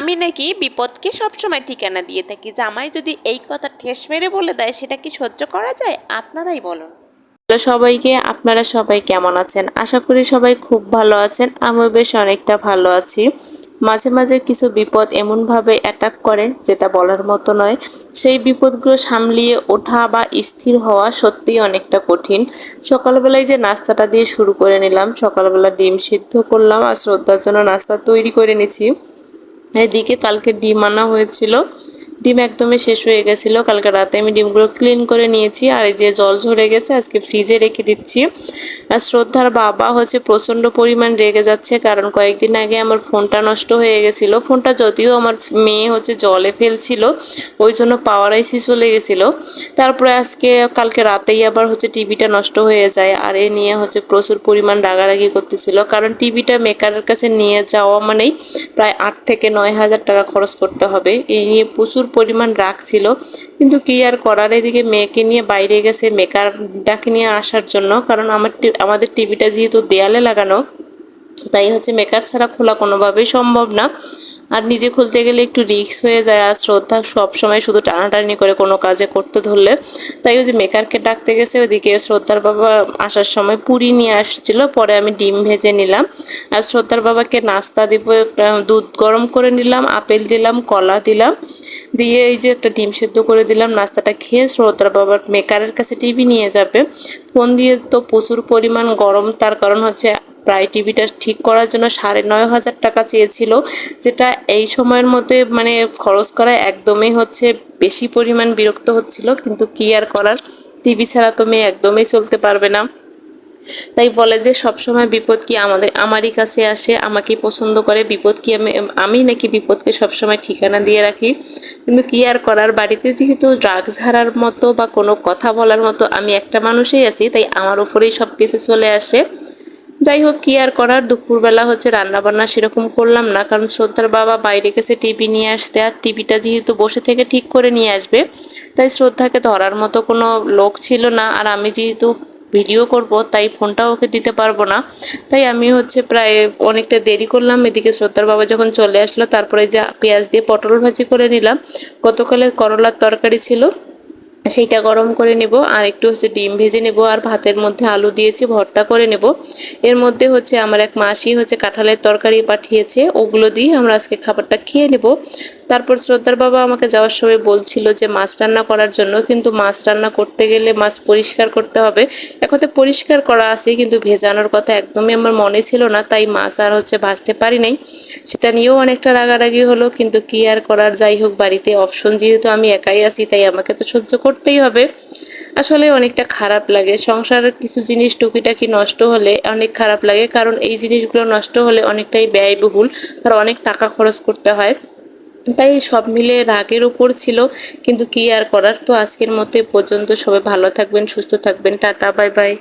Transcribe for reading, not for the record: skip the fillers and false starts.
আমি নাকি বিপদকে সবসময় ঠিকানা দিয়ে থাকি। জামাই যদি এই কথা ঠেস মেরে বলে দেয় সেটা কি সহ্য করা যায়? আপনারাই বলুন। হ্যালো সবাইকে, আপনারা সবাই কেমন আছেন? আশা করি সবাই খুব ভালো আছেন। আমিও বেশ অনেকটা ভালো আছি। মাঝে মাঝে কিছু বিপদ এমনভাবে অ্যাটাক করে যেটা বলার মতো নয়। সেই বিপদগুলো সামলিয়ে ওঠা বা স্থির হওয়া সত্যিই অনেকটা কঠিন। সকালবেলায় যে নাস্তাটা দিয়ে শুরু করে নিলাম, সকালবেলা ডিম সিদ্ধ করলাম আর শ্রদ্ধার জন্য নাস্তা তৈরি করে নিছি। এদিকে কালকে ডিম আনা হয়েছিল, ডিম একদমই শেষ হয়ে গেছিল। কালকে রাতে আমি ডিমগুলো ক্লিন করে নিয়েছি আর এই যে জল ঝরে গেছে আজকে ফ্রিজে রেখে দিচ্ছি। আর শ্রদ্ধার বাবা হচ্ছে প্রচন্ড পরিমাণ রেগে যাচ্ছে, কারণ কয়েকদিন আগে আমার ফোনটা নষ্ট হয়ে গেছিল। ফোনটা যদিও আমার মেয়ে হচ্ছে জলে ফেলছিল, ওই জন্য পাওয়ার আইসি চলে গেছিল। তারপরে কালকে রাতেই আবার হচ্ছে টিভিটা নষ্ট হয়ে যায়, আর এ নিয়ে হচ্ছে প্রচুর পরিমাণ রাগারাগি করতেছিল, কারণ টিভিটা মেকারের কাছে নিয়ে যাওয়া মানেই প্রায় 8 থেকে 9 হাজার টাকা খরচ করতে হবে। এই নিয়ে প্রচুর পরিমাণ রাগ ছিল, কিন্তু কি আর করার। এদিকে মেয়েকে নিয়ে বাইরে গেছে মেকার ডাকে নিয়ে আসার জন্য, কারণ আমাদের টিভিটা যেহেতু দেয়ালে লাগানো, তাই হচ্ছে মেকার ছাড়া খোলা কোনোভাবেই সম্ভব না। আর নিজে খুলতে গেলে একটু রিস্ক হয়ে যায়, আর শ্রদ্ধা সবসময় শুধু টানাটানি করে কোনো কাজে করতে ধরলে, তাই ওই যে মেকারকে ডাকতে গেছে। ওইদিকে শ্রদ্ধার বাবা আসার সময় পুরি নিয়ে আসছিল, পরে আমি ডিম ভেজে নিলাম। আর শ্রদ্ধার বাবাকে নাস্তা দিব, একটা দুধ গরম করে নিলাম, আপেল দিলাম, কলা দিলাম, দিয়ে এই যে একটা ডিম সেদ্ধ করে দিলাম। নাস্তাটা খেয়ে শ্রদ্ধার বাবার মেকারের কাছে টিভি নিয়ে যাবে। ফোন দিয়ে তো প্রচুর পরিমাণ গরম, তার কারণ হচ্ছে প্রায় টিভিটা ঠিক করার জন্য 9,500 টাকা চেয়েছিল, যেটা এই সময়ের মধ্যে মানে খরচ করা একদমই হচ্ছে বেশি পরিমাণ বিরক্ত হচ্ছিল। কিন্তু কি আর করার, টিভি ছাড়া তো মেয়ে একদমই চলতে পারবে না। তাই বলে যে সবসময় বিপদ কি আমারই কাছে আসে, আমাকেই পছন্দ করে। বিপদ কি আমি নাকি বিপদকে সবসময় ঠিকানা দিয়ে রাখি। কিন্তু কি আর করার, বাড়িতে যেহেতু রাগ ঝাড়ার মতো বা কোনো কথা বলার মতো আমি একটা মানুষই আছি, তাই আমার উপরেই সব কিছু চলে আসে। যাই হোক, কি আর করার, দুপুরবেলা হচ্ছে রান্না বান্না সেরকম করলাম না, কারণ শ্রদ্ধার বাবা বাইরে গেছে টিভি নিয়ে আসতে, আর টিভিটা যেহেতু বসে থেকে ঠিক করে নিয়ে আসবে, তাই শ্রদ্ধাকে ধরার মতো কোনো লোক ছিল না। আর আমি যেহেতু ভিডিও করব, তাই ফোনটাও ওকে দিতে পারবো না। তাই আমি হচ্ছে প্রায় অনেকটা দেরি করলাম। এদিকে শ্রদ্ধার বাবা যখন চলে আসলো, তারপরে যে পেঁয়াজ দিয়ে পটল ভাজি করে নিলাম। গতকালে করলার তরকারি ছিল, সেইটা গরম করে নেব, আর একটু হচ্ছে ডিম ভেজে নেব, আর ভাতের মধ্যে আলু দিয়েছি ভর্তা করে নেব। এর মধ্যে হচ্ছে আমার এক মাসি হচ্ছে কাঁঠালের তরকারি পাঠিয়েছে, ওগুলো দিয়ে আমরা আজকে খাবারটা খেয়ে নেব। তারপর শ্রদ্ধার বাবা আমাকে যাওয়ার সময় বলছিল যে মাছ রান্না করার জন্য, কিন্তু মাছ রান্না করতে গেলে মাছ পরিষ্কার করতে হবে। এখন তো পরিষ্কার করা আছে, কিন্তু ভেজানোর কথা একদমই আমার মনে ছিল না, তাই মাছ আর হচ্ছে ভাজতে পারি নাই। সেটা নিয়েও অনেকটা রাগারাগি হলো, কিন্তু কি আর করার। যাই হোক, বাড়িতে অপশন যেহেতু আমি একাই আছি, তাই আমাকে তো সহ্য করতেই হবে। আসলে অনেকটা খারাপ লাগে, সংসারের কিছু জিনিস টুকিটাকি নষ্ট হলে অনেক খারাপ লাগে, কারণ এই জিনিসগুলো নষ্ট হলে অনেকটাই ব্যয়বহুল আর অনেক টাকা খরচ করতে হয়। তাই সব মিলে রাগের উপর ছিল, কিন্তু কি আর করার। তো আজকের মতো এ পর্যন্ত। সবাই ভালো থাকবেন, সুস্থ থাকবেন, টাটা, বাই বাই।